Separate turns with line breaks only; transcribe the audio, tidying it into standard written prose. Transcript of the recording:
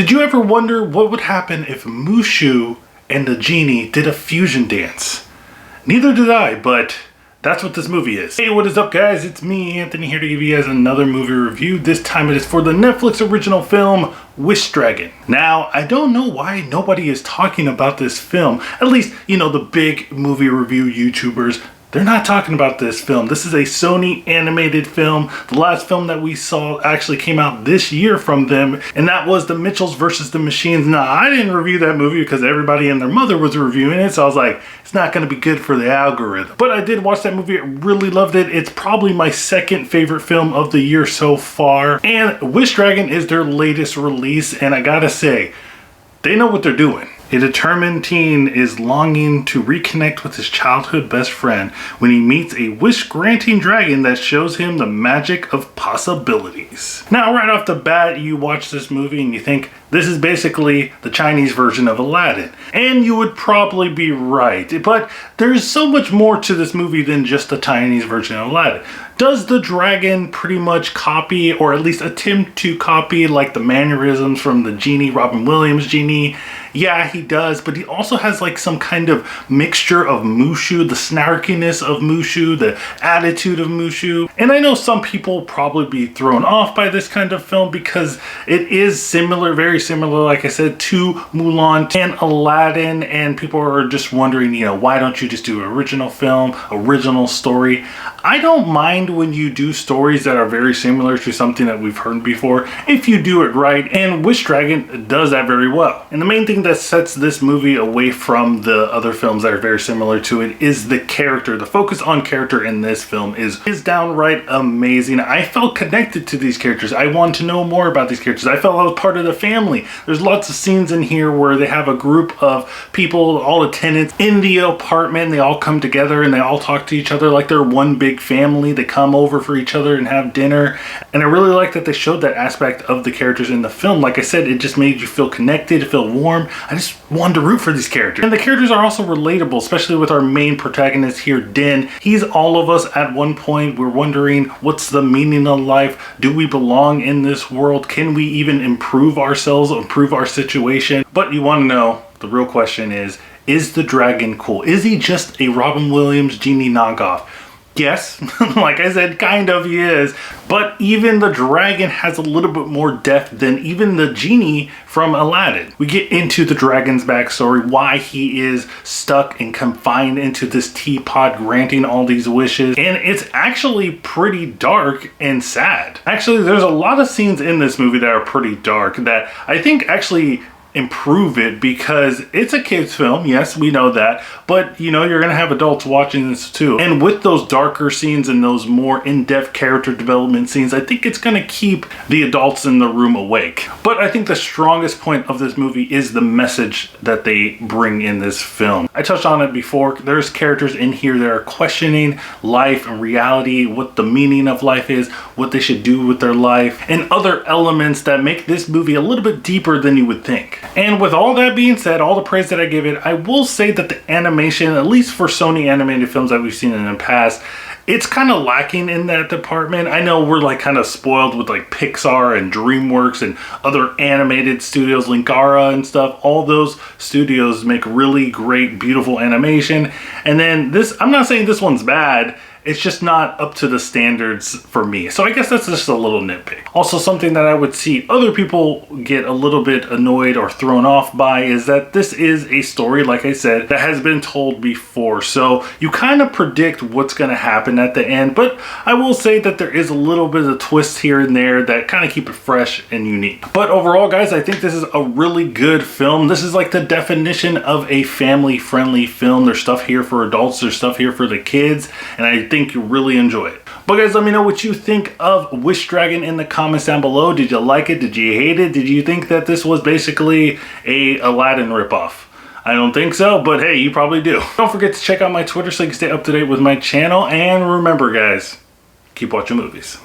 Did you ever wonder what would happen if Mushu and the genie did a fusion dance? Neither did I, but that's what this movie is. Hey, what is up guys? It's me, Anthony, here to give you guys another movie review. This time it is for the Netflix original film, Wish Dragon. Now, I don't know why nobody is talking about this film. At least, you know, the big movie review YouTubers, they're not talking about this film. This is a Sony animated film. The last film that we saw actually came out this year from them, and that was The Mitchells vs. the Machines. Now, I didn't review that movie because everybody and their mother was reviewing it, so I was like, it's not going to be good for the algorithm. But I did watch that movie. I really loved it. It's probably my second favorite film of the year so far. And Wish Dragon is their latest release, and I gotta say, they know what they're doing. A determined teen is longing to reconnect with his childhood best friend when he meets a wish-granting dragon that shows him the magic of possibilities. Now, right off the bat, you watch this movie and you think, this is basically the Chinese version of Aladdin. And you would probably be right, but there's so much more to this movie than just the Chinese version of Aladdin. Does the dragon pretty much copy, or at least attempt to copy, like the mannerisms from the genie, Robin Williams genie? Yeah, he does, but he also has like some kind of mixture of Mushu, the snarkiness of Mushu, the attitude of Mushu. And I know some people probably be thrown off by this kind of film because it is similar, very similar, like I said, to Mulan and Aladdin, and people are just wondering, you know, why don't you just do an original film, original story? I don't mind when you do stories that are very similar to something that we've heard before, if you do it right, and Wish Dragon does that very well. And the main thing that sets this movie away from the other films that are very similar to it is the character. The focus on character in this film is downright amazing. I felt connected to these characters. I wanted to know more about these characters. I felt I was part of the family. There's lots of scenes in here where they have a group of people, all the tenants in the apartment. They all come together and they all talk to each other like they're one big family. They come over for each other and have dinner. And I really like that they showed that aspect of the characters in the film. Like I said, it just made you feel connected, feel warm. I just wanted to root for these characters. And the characters are also relatable, especially with our main protagonist here, Din. He's all of us at one point. We're wondering, what's the meaning of life? Do we belong in this world? Can we even improve ourselves, improve our situation? But you want to know, the real question is the dragon cool? Is he just a Robin Williams genie knockoff? Yes, like I said, kind of he is, but even the dragon has a little bit more depth than even the genie from Aladdin. We get into the dragon's backstory, why he is stuck and confined into this teapot granting all these wishes, and it's actually pretty dark and sad. Actually, there's a lot of scenes in this movie that are pretty dark that I think actually improve it, because it's a kids film. Yes, we know that, but you know, you're gonna have adults watching this too, and with those darker scenes and those more in-depth character development scenes, I think it's gonna keep the adults in the room awake. But I think the strongest point of this movie is the message that they bring in this film. I touched on it before. There's characters in here that are questioning life and reality, what the meaning of life is, what they should do with their life, and other elements that make this movie a little bit deeper than you would think. And with all that being said, all the praise that I give it, I will say that the animation, at least for Sony animated films that we've seen in the past, it's kind of lacking in that department. I know we're like kind of spoiled with like Pixar and DreamWorks and other animated studios, Linkara and stuff. All those studios make really great, beautiful animation. And then this, I'm not saying this one's bad, it's just not up to the standards for me. So I guess that's just a little nitpick. Also, something that I would see other people get a little bit annoyed or thrown off by is that this is a story, like I said, that has been told before. So you kind of predict what's going to happen at the end. But I will say that there is a little bit of twists here and there that kind of keep it fresh and unique. But overall, guys, I think this is a really good film. This is like the definition of a family-friendly film. There's stuff here for adults. There's stuff here for the kids. And I think you'll really enjoy it. But guys, let me know what you think of Wish Dragon in the comments down below. Did you like it? Did you hate it? Did you think that this was basically a Aladdin ripoff? I don't think so, but hey, you probably do. Don't forget to check out my Twitter so you can stay up to date with my channel. And remember, guys, keep watching movies.